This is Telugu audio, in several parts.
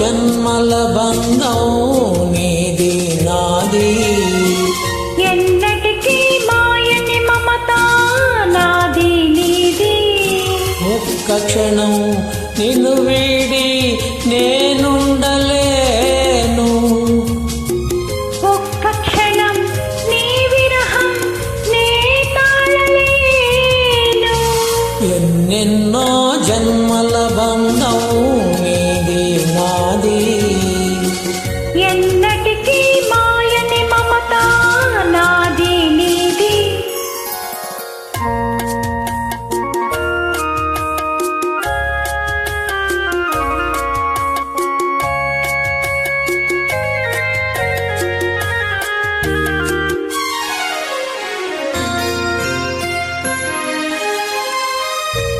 జన్మల బంధం నీది నాది, ఎన్నటికీ మాయని మమత నాది నీది. ఒక్క క్షణం నిన్ను వీడి నేనుండలేను, ఒక్క క్షణం నీ విరహం నే తాళలేను. ఎన్నెన్నో జన్మల బంధం నీది నాది, ఎన్నటికీ మాయని మమత నాది నీది.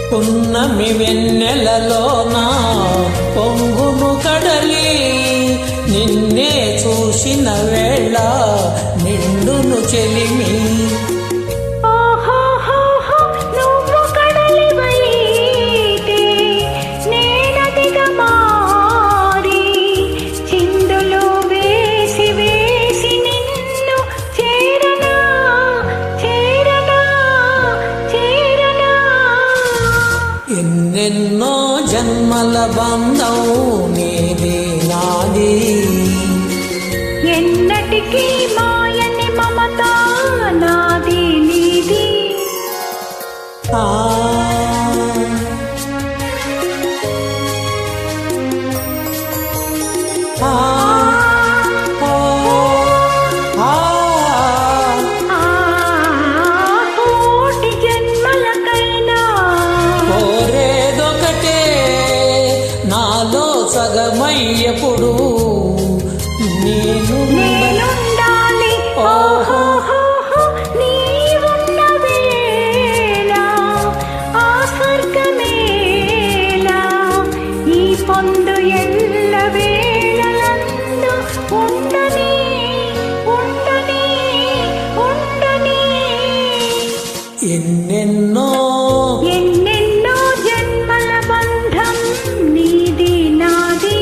పున్నమి వెన్నెలలోన పొంగును కడలి, నిన్నే చూసిన వేళ నిండును చెలిమి. ఓహోహోహో, నువ్వు కడలివైతే నేనదిగా మారి, చిందులు వేసి వేసి నిన్ను చేరనా చేరనా చేరనా. ఎన్నెన్నో జన్మల బంధం నీది నాది, ఎన్నటికీ మాయని మమత నాది నీది. ఆ ఆ కోటి జన్మలకైనా కోరేదొకటే, నాలో సగమయ్యప్పుడు నేనుండాలి. ఓహోహోహో, నీవున్న వేళ ఆ స్వర్గమేలా, ఈ పొందు ఎల్ల వేళలందు ఉండని ఉండని ఉండని. ఎన్నెన్నో ఎన్నెన్నో జన్మల బంధం నీది నాది,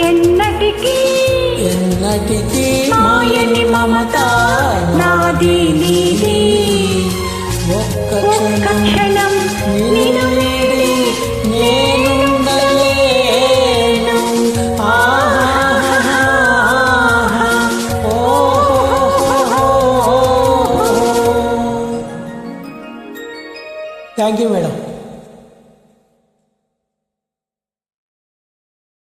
ఎన్నటికీ ఎన్నటికీ మాయని మమత నాది నీది. ఒక్క ఒక్క క్షణం క్షణం నిన్ను వీడి నేనుండలేను. ఆహాహాహా, ఓహోహోహో. Thank you madam.